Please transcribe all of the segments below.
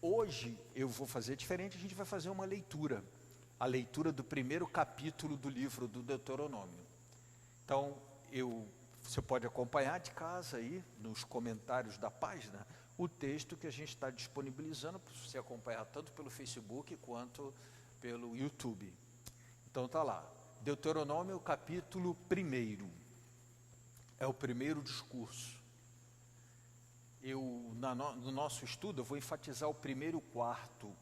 Hoje eu vou fazer diferente, a gente vai fazer uma leitura. A leitura do primeiro capítulo do livro do Deuteronômio. Então, você pode acompanhar de casa aí, nos comentários da página, o texto que a gente está disponibilizando para você acompanhar tanto pelo Facebook quanto pelo YouTube. Então está lá, Deuteronômio capítulo 1, é o primeiro discurso. No nosso estudo eu vou enfatizar o primeiro e o quarto,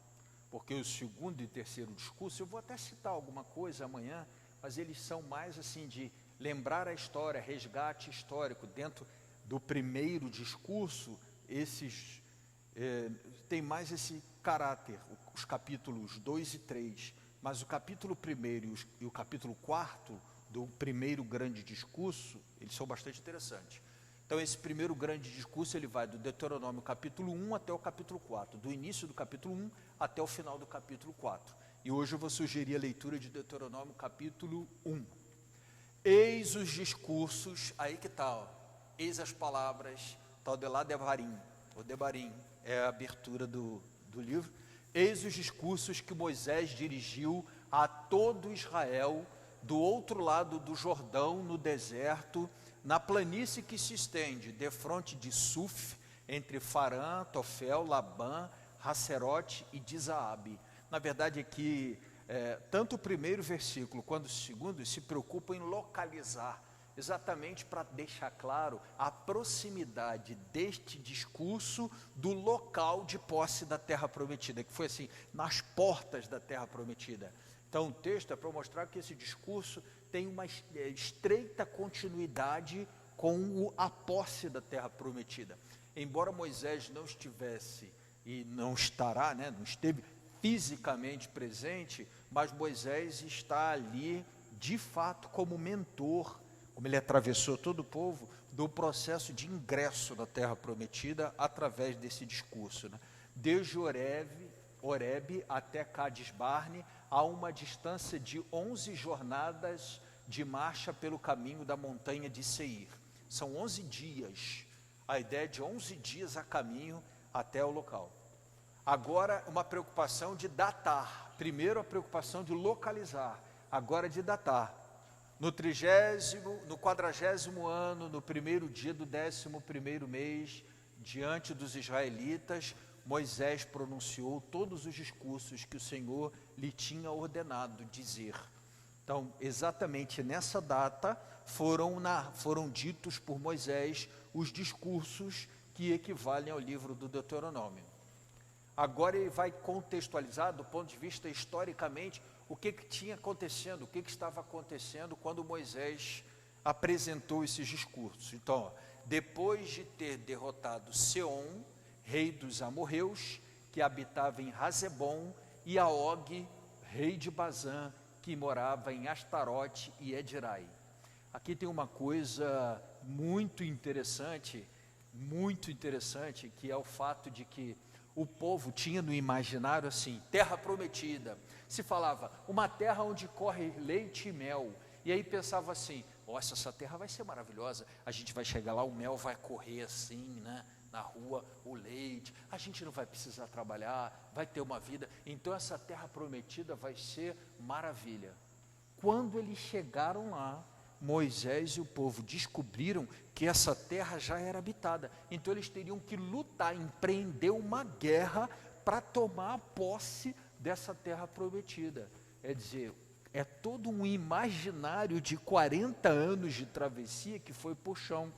porque o segundo e terceiro discurso, eu vou até citar alguma coisa amanhã, mas eles são mais assim de lembrar a história, resgate histórico. Dentro do primeiro discurso, tem mais esse caráter, os capítulos 2 e 3, mas o capítulo 1 e o capítulo 4 do primeiro grande discurso, eles são bastante interessantes. Então esse primeiro grande discurso, ele vai do Deuteronômio capítulo 1 até o capítulo 4, do início do capítulo 1 até o final do capítulo 4. E hoje eu vou sugerir a leitura de Deuteronômio capítulo 1. Eis os discursos, aí que tal? Eis as palavras, tal de lá Devarim, o Devarim é a abertura do livro. Eis os discursos que Moisés dirigiu a todo Israel, do outro lado do Jordão, no deserto, na planície que se estende, defronte de Suf, entre Farã, Tofel, Labã, Hacerote e Dizaabe. Na verdade é que tanto o primeiro versículo quanto o segundo se preocupam em localizar, exatamente para deixar claro a proximidade deste discurso do local de posse da terra prometida, que foi assim, nas portas da terra prometida. Então o texto é para mostrar que esse discurso tem uma estreita continuidade com a posse da terra prometida. Embora Moisés não estivesse e não estará, não esteve fisicamente presente, mas Moisés está ali de fato como mentor, como ele atravessou todo o povo, do processo de ingresso na terra prometida através desse discurso. Desde Horebe até Cades Barne, há uma distância de 11 jornadas de marcha pelo caminho da montanha de Seir. São 11 dias, a ideia de 11 dias a caminho até o local. Agora uma preocupação de datar, primeiro a preocupação de localizar, agora de datar. No 40º ano, no primeiro dia do 11º mês, diante dos israelitas, Moisés pronunciou todos os discursos que o Senhor lhe tinha ordenado dizer. Então, exatamente nessa data, foram ditos por Moisés os discursos que equivalem ao livro do Deuteronômio. Agora ele vai contextualizar, do ponto de vista historicamente, o que tinha acontecendo, o que estava acontecendo quando Moisés apresentou esses discursos. Então, depois de ter derrotado Seom, rei dos amorreus, que habitava em Hazebom, e a Og, rei de Bazã, que morava em Astarote e Edirai. Aqui tem uma coisa muito interessante, que é o fato de que o povo tinha no imaginário assim, terra prometida. Se falava, uma terra onde corre leite e mel. E aí pensava assim, nossa, essa terra vai ser maravilhosa, a gente vai chegar lá, o mel vai correr assim, na rua, o leite, a gente não vai precisar trabalhar, vai ter uma vida, então essa terra prometida vai ser maravilha. Quando eles chegaram lá, Moisés e o povo descobriram que essa terra já era habitada, então eles teriam que lutar, empreender uma guerra para tomar a posse dessa terra prometida. É dizer, é todo um imaginário de 40 anos de travessia que foi por chão,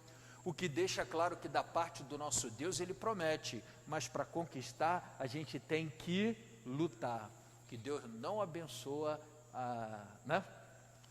o que deixa claro que da parte do nosso Deus ele promete, mas para conquistar a gente tem que lutar, que Deus não abençoa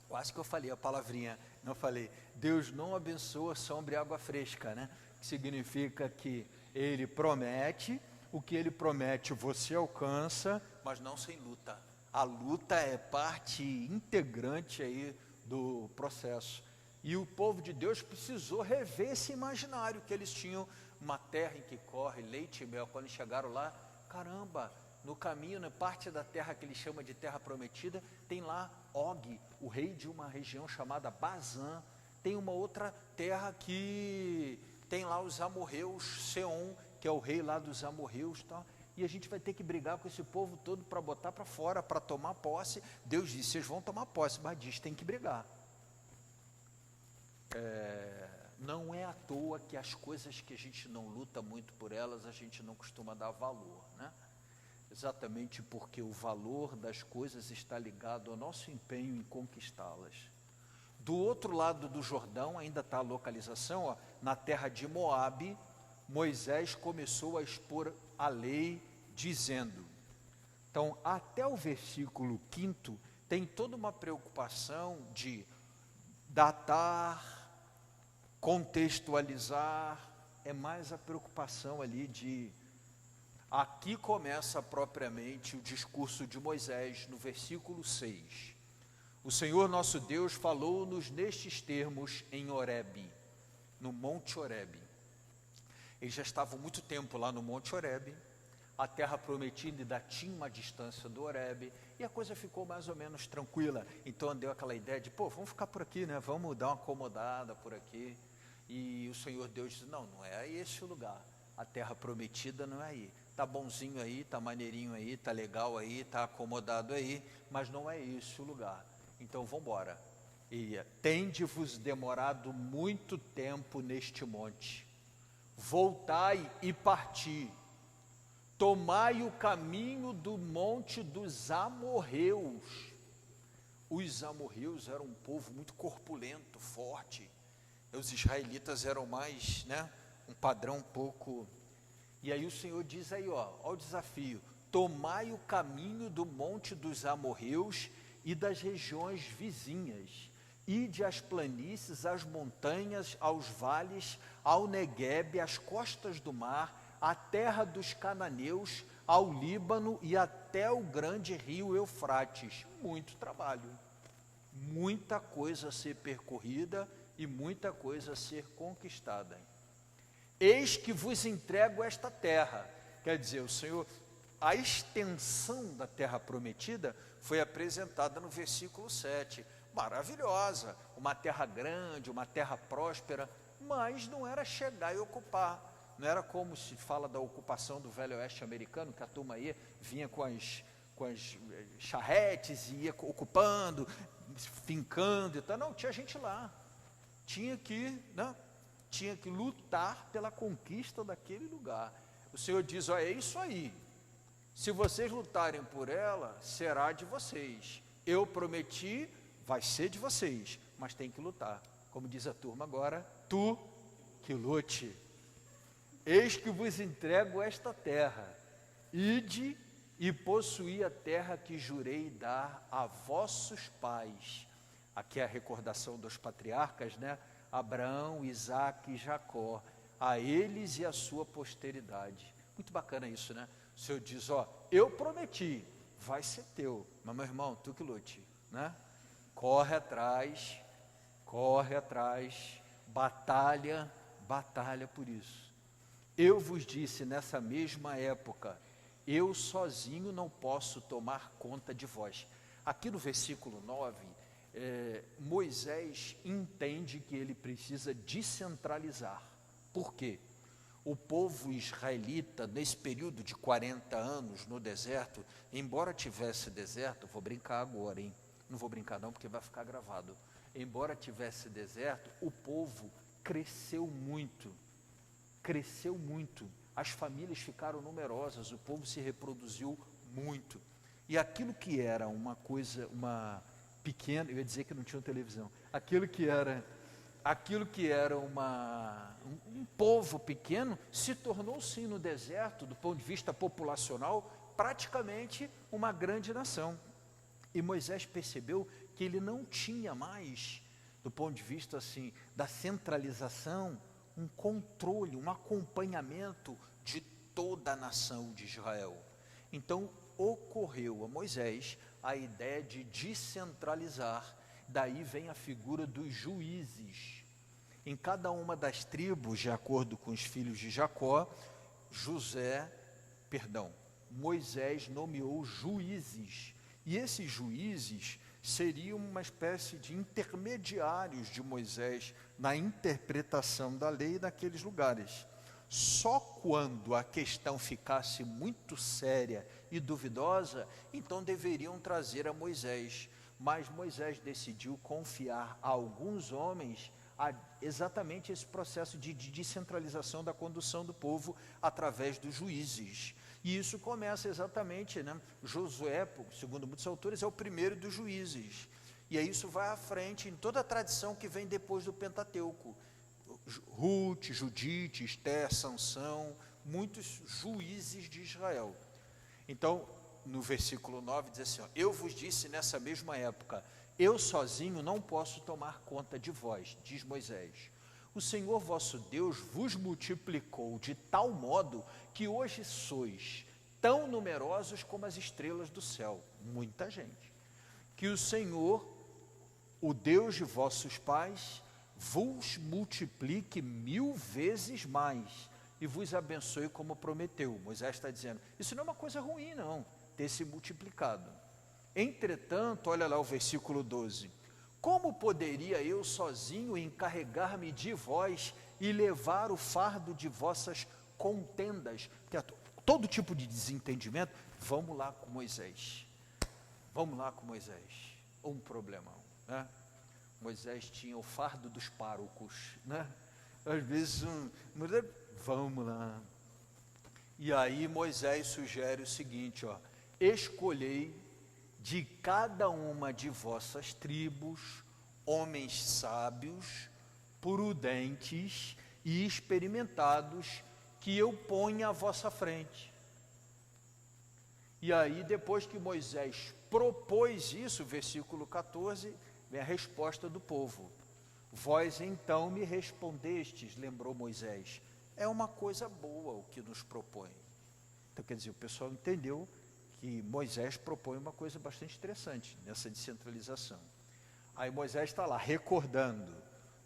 quase que eu falei a palavrinha, não falei, Deus não abençoa sombra e água fresca, que significa que ele promete, o que ele promete você alcança, mas não sem luta. A luta é parte integrante aí do processo. E o povo de Deus precisou rever esse imaginário, que eles tinham uma terra em que corre leite e mel. Quando chegaram lá, caramba, no caminho, na parte da terra que ele chama de terra prometida, tem lá Og, o rei de uma região chamada Bazã. Tem uma outra terra que tem lá os amorreus, Seom, que é o rei lá dos amorreus. Tá? e a gente vai ter que brigar com esse povo todo para botar para fora, para tomar posse. Deus disse, vocês vão tomar posse, mas diz, tem que brigar. Não é à toa que as coisas que a gente não luta muito por elas, a gente não costuma dar valor, né? Exatamente porque o valor das coisas está ligado ao nosso empenho em conquistá-las. Do outro lado do Jordão, ainda está a localização, ó, na terra de Moabe, Moisés começou a expor a lei, dizendo, então, até o versículo 5, tem toda uma preocupação de datar, contextualizar, é mais a preocupação ali de... Aqui começa propriamente o discurso de Moisés, no versículo 6. O Senhor nosso Deus falou-nos nestes termos em Horebe, no Monte Horebe. Eles já estavam muito tempo lá no Monte Horebe, a terra prometida ainda tinha uma distância do Horebe, e a coisa ficou mais ou menos tranquila. Então deu aquela ideia de, vamos ficar por aqui, né? Vamos dar uma acomodada por aqui. E o Senhor Deus disse, não é esse o lugar, a terra prometida não é aí. Está bonzinho aí, está maneirinho aí, está legal aí, está acomodado aí, mas não é esse o lugar. Então vamos embora. E tende-vos demorado muito tempo neste monte. Voltai e parti. Tomai o caminho do monte dos amorreus. Os amorreus eram um povo muito corpulento, forte. Os israelitas eram mais, né, um padrão um pouco... E aí o Senhor diz aí, ó o desafio, tomai o caminho do monte dos amorreus e das regiões vizinhas, ide às planícies, às montanhas, aos vales, ao Neguebe, às costas do mar, à terra dos cananeus, ao Líbano e até o grande rio Eufrates. Muito trabalho, muita coisa a ser percorrida e muita coisa a ser conquistada. Eis que vos entrego esta terra. Quer dizer, o Senhor, a extensão da terra prometida foi apresentada no versículo 7. Maravilhosa, uma terra grande, uma terra próspera, mas não era chegar e ocupar. Não era como se fala da ocupação do Velho Oeste americano, que a turma ia, vinha com as charretes e ia ocupando, fincando e tal. Não, tinha gente lá. Tinha que lutar pela conquista daquele lugar. O Senhor diz, é isso aí, se vocês lutarem por ela, será de vocês, eu prometi, vai ser de vocês, mas tem que lutar, como diz a turma agora, tu que lute. Eis que vos entrego esta terra, ide e possuí a terra que jurei dar a vossos pais. Aqui é a recordação dos patriarcas, né? Abraão, Isaque e Jacó, a eles e a sua posteridade. Muito bacana isso, né? O Senhor diz, eu prometi, vai ser teu, mas meu irmão, tu que lute, né? Corre atrás, batalha por isso. Eu vos disse nessa mesma época, eu sozinho não posso tomar conta de vós. Aqui no versículo 9, Moisés entende que ele precisa descentralizar. Por quê? O povo israelita, nesse período de 40 anos no deserto, embora tivesse deserto, vou brincar agora, hein? Não vou brincar não, porque vai ficar gravado. Embora tivesse deserto, o povo cresceu muito, as famílias ficaram numerosas, o povo se reproduziu muito. E aquilo que era uma coisa, uma pequena, eu ia dizer que não tinha televisão, aquilo que era um povo pequeno, se tornou sim no deserto, do ponto de vista populacional, praticamente uma grande nação. E Moisés percebeu que ele não tinha mais, do ponto de vista assim, da centralização, um controle, um acompanhamento de toda a nação de Israel. Então ocorreu a Moisés a ideia de descentralizar. Daí vem a figura dos juízes. Em cada uma das tribos, de acordo com os filhos de Jacó, Moisés nomeou juízes. E esses juízes seriam uma espécie de intermediários de Moisés na interpretação da lei naqueles lugares. Só quando a questão ficasse muito séria e duvidosa, então deveriam trazer a Moisés. Mas Moisés decidiu confiar a alguns homens exatamente esse processo de descentralização da condução do povo através dos juízes. E isso começa exatamente, Josué, segundo muitos autores, é o primeiro dos juízes. E aí isso vai à frente em toda a tradição que vem depois do Pentateuco. Ruth, Judite, Esther, Sansão, muitos juízes de Israel. Então, no versículo 9 diz assim, eu vos disse nessa mesma época, eu sozinho não posso tomar conta de vós, diz Moisés. O Senhor vosso Deus vos multiplicou de tal modo que hoje sois tão numerosos como as estrelas do céu, muita gente. Que o Senhor, o Deus de vossos pais, vos multiplique 1000 vezes mais e vos abençoe como prometeu. Moisés está dizendo, isso não é uma coisa ruim não, ter se multiplicado. Entretanto, olha lá o versículo 12, como poderia eu sozinho encarregar-me de vós e levar o fardo de vossas contendas? Porque todo tipo de desentendimento, vamos lá com Moisés, um problemão, né? Moisés tinha o fardo dos párocos, né? Às vezes, vamos lá. E aí Moisés sugere o seguinte, escolhei de cada uma de vossas tribos, homens sábios, prudentes e experimentados, que eu ponha à vossa frente. E aí, depois que Moisés propôs isso, versículo 14, vem a resposta do povo. Vós então me respondestes, lembrou Moisés, é uma coisa boa o que nos propõe. Então, quer dizer, o pessoal entendeu que Moisés propõe uma coisa bastante interessante nessa descentralização. Aí Moisés está lá recordando,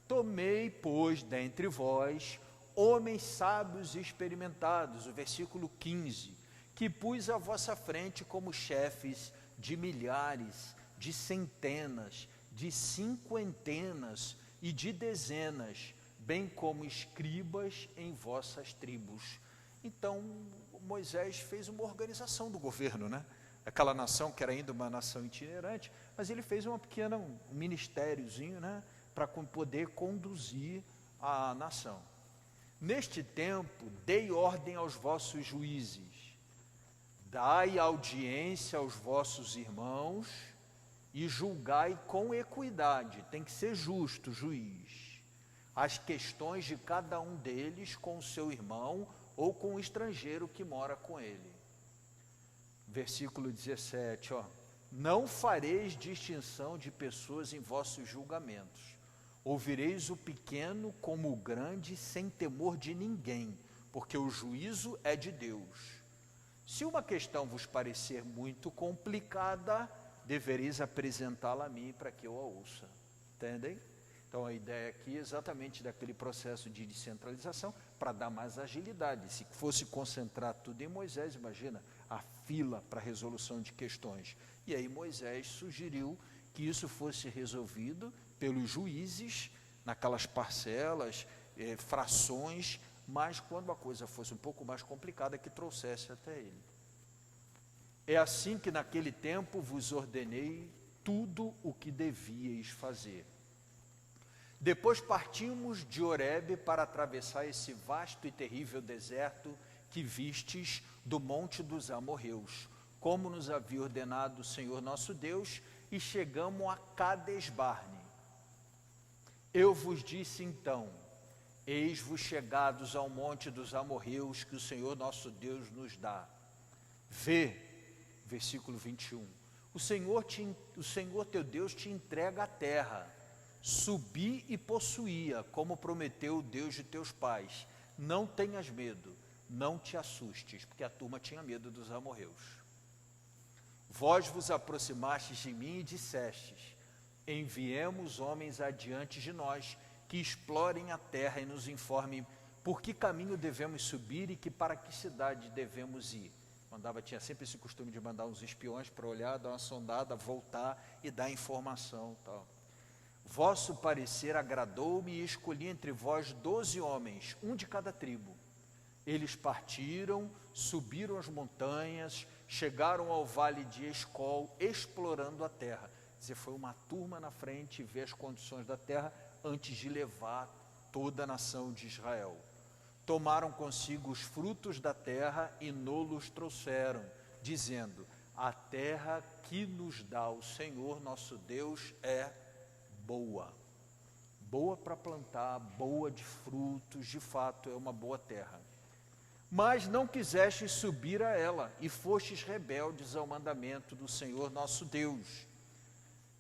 tomei, pois, dentre vós, homens sábios e experimentados, o versículo 15, que pus à vossa frente como chefes de milhares, de centenas, de cinquentenas e de dezenas, bem como escribas em vossas tribos. Então, Moisés fez uma organização do governo, né? Aquela nação que era ainda uma nação itinerante, mas ele fez um ministériozinho, né? Para poder conduzir a nação. Neste tempo, dei ordem aos vossos juízes, dai audiência aos vossos irmãos e julgai com equidade, tem que ser justo o juiz, as questões de cada um deles com o seu irmão ou com o estrangeiro que mora com ele. Versículo 17, não fareis distinção de pessoas em vossos julgamentos, ouvireis o pequeno como o grande sem temor de ninguém, porque o juízo é de Deus. Se uma questão vos parecer muito complicada, devereis apresentá-la a mim para que eu a ouça. Entendem? Então a ideia aqui é exatamente daquele processo de descentralização para dar mais agilidade. Se fosse concentrar tudo em Moisés, imagina a fila para resolução de questões. E aí Moisés sugeriu que isso fosse resolvido pelos juízes, naquelas parcelas, frações, mas quando a coisa fosse um pouco mais complicada, que trouxesse até ele. É assim que naquele tempo vos ordenei tudo o que devíeis fazer. Depois partimos de Horebe para atravessar esse vasto e terrível deserto que vistes do monte dos amorreus, como nos havia ordenado o Senhor nosso Deus, e chegamos a Cades-Barne. Eu vos disse então, eis-vos chegados ao monte dos amorreus que o Senhor nosso Deus nos dá. Vê, versículo 21, o Senhor teu Deus te entrega a terra, subi e possuía, como prometeu o Deus de teus pais. Não tenhas medo, não te assustes, porque a turma tinha medo dos amorreus. Vós vos aproximastes de mim e dissestes, enviemos homens adiante de nós, que explorem a terra e nos informem por que caminho devemos subir e para que cidade devemos ir. Tinha sempre esse costume de mandar uns espiões para olhar, dar uma sondada, voltar e dar informação, tal. Vosso parecer agradou-me e escolhi entre vós 12 homens, um de cada tribo. Eles partiram, subiram as montanhas, chegaram ao vale de Escol, explorando a terra. Quer dizer, foi uma turma na frente ver as condições da terra antes de levar toda a nação de Israel. Tomaram consigo os frutos da terra e nos trouxeram, dizendo: a terra que nos dá o Senhor nosso Deus é boa. Boa para plantar, boa de frutos, de fato é uma boa terra. Mas não quisestes subir a ela, e fostes rebeldes ao mandamento do Senhor nosso Deus.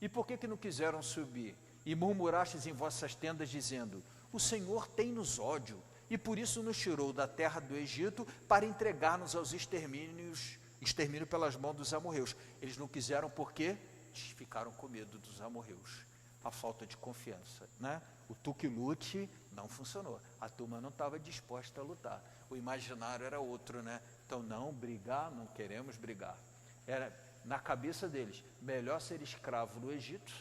E por que não quiseram subir? E murmurastes em vossas tendas, dizendo: o Senhor tem-nos ódio, e por isso nos tirou da terra do Egito, para entregar-nos aos extermínio pelas mãos dos amorreus. Eles não quiseram por quê? Eles ficaram com medo dos amorreus. A falta de confiança, né? O tu que lute não funcionou. A turma não estava disposta a lutar. O imaginário era outro, né? Então, não brigar, não queremos brigar. Era na cabeça deles, melhor ser escravo no Egito.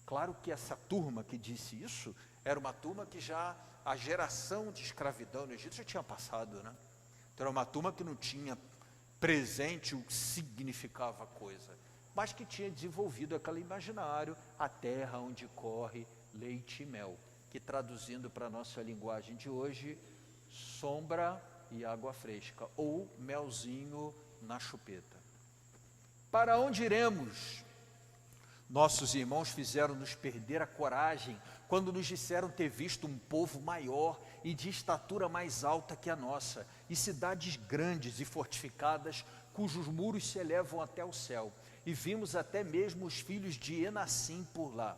Claro que essa turma que disse isso, era uma turma que já, a geração de escravidão no Egito já tinha passado, né? Então, era uma turma que não tinha presente o que significava a coisa, mas que tinha desenvolvido aquele imaginário, a terra onde corre leite e mel, que traduzindo para a nossa linguagem de hoje, sombra e água fresca, ou melzinho na chupeta. Para onde iremos? Nossos irmãos fizeram-nos perder a coragem, quando nos disseram ter visto um povo maior e de estatura mais alta que a nossa, e cidades grandes e fortificadas, cujos muros se elevam até o céu, e vimos até mesmo os filhos de Enassim por lá.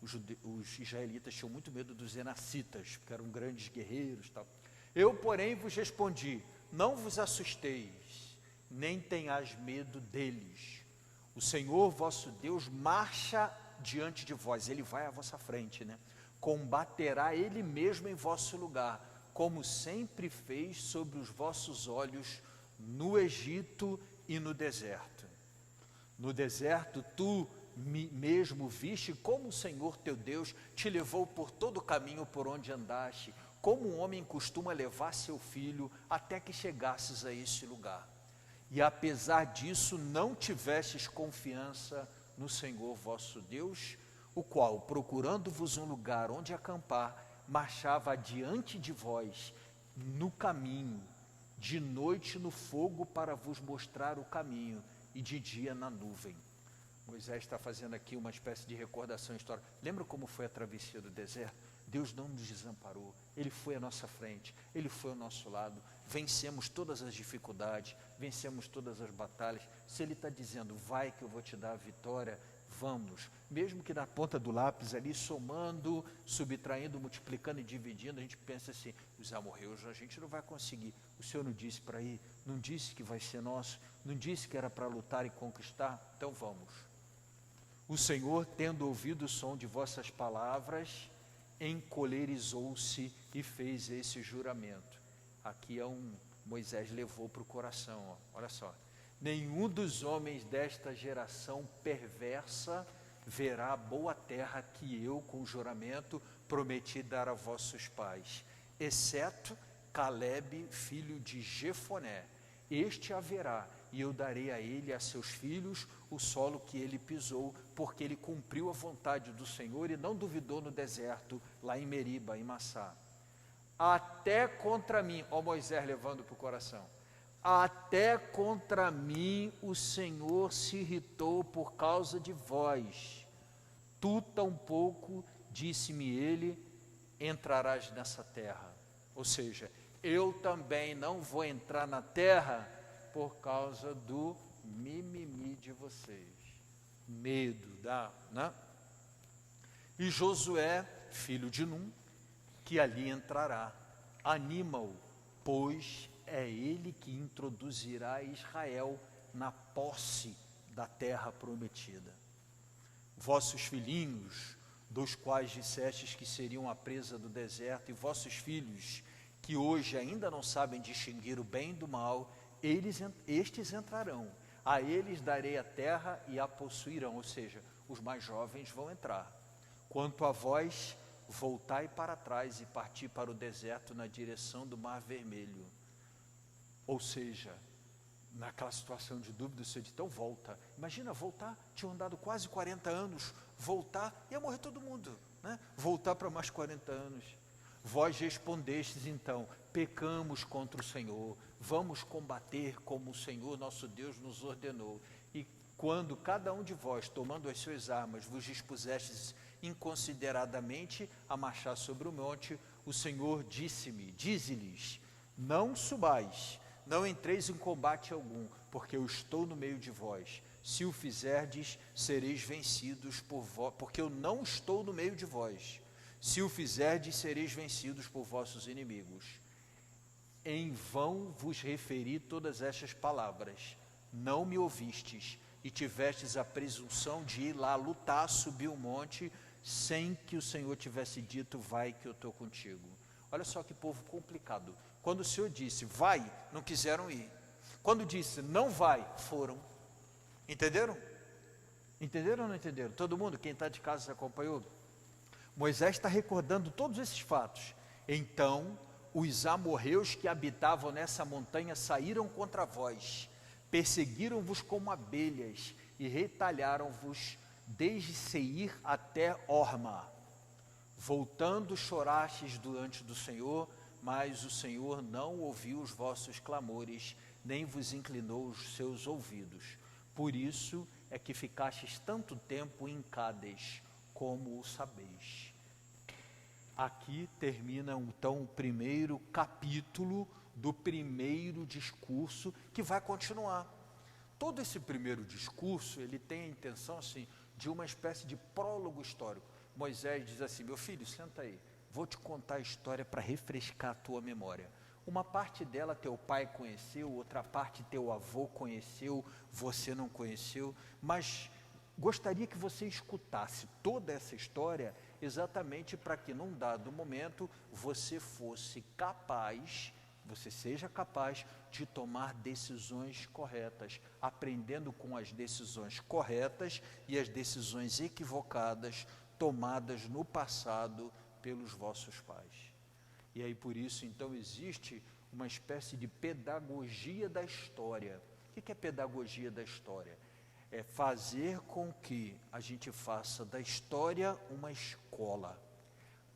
Os israelitas tinham muito medo dos enacitas, porque eram grandes guerreiros, tal. Eu, porém, vos respondi: não vos assusteis, nem tenhais medo deles. O Senhor vosso Deus marcha diante de vós, Ele vai à vossa frente, né? Combaterá Ele mesmo em vosso lugar, como sempre fez sobre os vossos olhos no Egito e no deserto. No deserto tu mesmo viste como o Senhor teu Deus te levou por todo o caminho por onde andaste, como um homem costuma levar seu filho até que chegasses a este lugar. E apesar disso não tivestes confiança no Senhor vosso Deus, o qual, procurando-vos um lugar onde acampar, marchava adiante de vós no caminho, de noite no fogo para vos mostrar o caminho, e de dia na nuvem. Moisés está fazendo aqui uma espécie de recordação histórica. Lembra como foi a travessia do deserto? Deus não nos desamparou, Ele foi à nossa frente, Ele foi ao nosso lado, vencemos todas as dificuldades, vencemos todas as batalhas. Se Ele está dizendo, vai que eu vou te dar a vitória, vamos, mesmo que na ponta do lápis ali, somando, subtraindo, multiplicando e dividindo, a gente pensa assim, os amorreus a gente não vai conseguir. O Senhor não disse para ir, não disse que vai ser nosso, não disse que era para lutar e conquistar, então vamos. O Senhor, tendo ouvido o som de vossas palavras, encolerizou-se e fez esse juramento. Aqui é Moisés levou para o coração, ó, olha só. Nenhum dos homens desta geração perversa verá a boa terra que eu, com juramento, prometi dar a vossos pais, exceto Calebe, filho de Jefoné. Este haverá, e eu darei a ele e a seus filhos o solo que ele pisou, porque ele cumpriu a vontade do Senhor e não duvidou no deserto, lá em Meriba, em Massá. Até contra mim, ó Moisés levando para o coração, até contra mim o Senhor se irritou por causa de vós. Tu tampouco, disse-me ele, entrarás nessa terra. Ou seja, eu também não vou entrar na terra por causa do mimimi de vocês. Medo, né? E Josué, filho de Num, que ali entrará, anima-o, pois é ele que introduzirá Israel na posse da terra prometida. Vossos filhinhos, dos quais dissestes que seriam a presa do deserto, e vossos filhos, que hoje ainda não sabem distinguir o bem do mal, estes entrarão, a eles darei a terra e a possuirão, ou seja, os mais jovens vão entrar. Quanto a vós, voltai para trás e parti para o deserto na direção do Mar Vermelho. Ou seja, naquela situação de dúvida, o Senhor diz, então volta. Imagina voltar, tinham andado quase 40 anos, voltar, ia morrer todo mundo, né? Voltar para mais 40 anos. Vós respondestes então, pecamos contra o Senhor, vamos combater como o Senhor nosso Deus nos ordenou. E quando cada um de vós, tomando as suas armas, vos dispusestes inconsideradamente a marchar sobre o monte, o Senhor disse-me, dize-lhes, não subais, não entreis em combate algum, porque eu estou no meio de vós. Se o fizerdes, sereis vencidos por vós, porque eu não estou no meio de vós. Se o fizerdes, sereis vencidos por vossos inimigos. Em vão vos referi todas estas palavras. Não me ouvistes, e tivestes a presunção de ir lá lutar, subir o monte, sem que o Senhor tivesse dito, vai que eu estou contigo. Olha só que povo complicado. Quando o Senhor disse, vai, não quiseram ir. Quando disse, não vai, foram. Entenderam? Entenderam ou não entenderam? Todo mundo, quem está de casa, se acompanhou? Moisés está recordando todos esses fatos. Então, os amorreus que habitavam nessa montanha saíram contra vós, perseguiram-vos como abelhas e retalharam-vos desde Seir até Horma. Voltando, chorastes diante do Senhor, mas o Senhor não ouviu os vossos clamores, nem vos inclinou os seus ouvidos. Por isso é que ficastes tanto tempo em Cádiz, como o sabeis. Aqui termina então o primeiro capítulo do primeiro discurso, que vai continuar. Todo esse primeiro discurso, ele tem a intenção assim, de uma espécie de prólogo histórico. Moisés diz assim, meu filho, senta aí, vou te contar a história para refrescar a tua memória. Uma parte dela teu pai conheceu, outra parte teu avô conheceu, você não conheceu, mas gostaria que você escutasse toda essa história exatamente para que num dado momento você fosse capaz, você seja capaz de tomar decisões corretas, aprendendo com as decisões corretas e as decisões equivocadas tomadas no passado pelos vossos pais. E aí por isso então existe uma espécie de pedagogia da história. O que é pedagogia da história? É fazer com que a gente faça da história uma escola.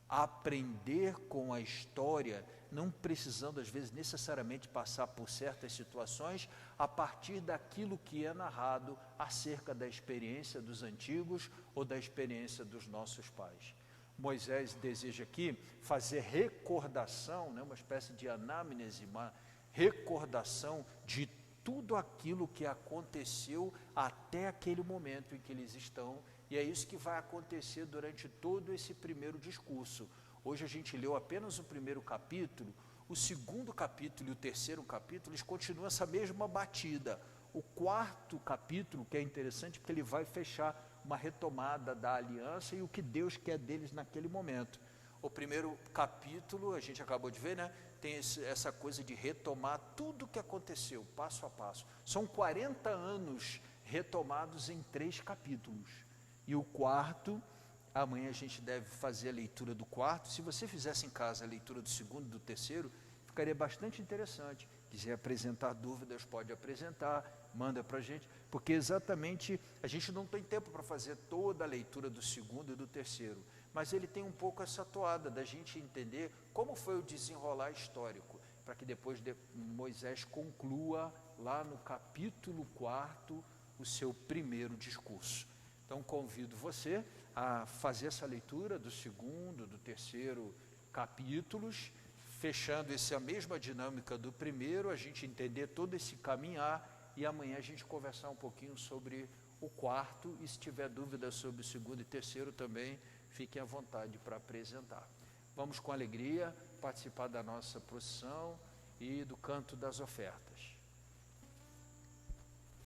Aprender com a história, não precisando às vezes necessariamente passar por certas situações, a partir daquilo que é narrado acerca da experiência dos antigos ou da experiência dos nossos pais. Moisés deseja aqui fazer recordação, né, uma espécie de anamnese, uma recordação de tudo aquilo que aconteceu até aquele momento em que eles estão, e é isso que vai acontecer durante todo esse primeiro discurso. Hoje a gente leu apenas o primeiro capítulo, o segundo capítulo e o terceiro capítulo, eles continuam essa mesma batida. O quarto capítulo, que é interessante, porque ele vai fechar uma retomada da aliança e o que Deus quer deles naquele momento. O primeiro capítulo, a gente acabou de ver, né? Tem essa coisa de retomar tudo o que aconteceu, passo a passo. São 40 anos retomados em 3 capítulos. E o quarto, amanhã a gente deve fazer a leitura do quarto. Se você fizesse em casa a leitura do segundo e do terceiro, ficaria bastante interessante. Quiser apresentar dúvidas, pode apresentar, manda para a gente, porque exatamente a gente não tem tempo para fazer toda a leitura do segundo e do terceiro, mas ele tem um pouco essa toada da gente entender como foi o desenrolar histórico, para que depois Moisés conclua lá no capítulo 4 o seu primeiro discurso. Então convido você a fazer essa leitura do segundo, do terceiro capítulos, fechando a mesma dinâmica do primeiro, a gente entender todo esse caminhar e amanhã a gente conversar um pouquinho sobre o quarto e se tiver dúvidas sobre o segundo e terceiro também, fiquem à vontade para apresentar. Vamos com alegria participar da nossa procissão e do canto das ofertas.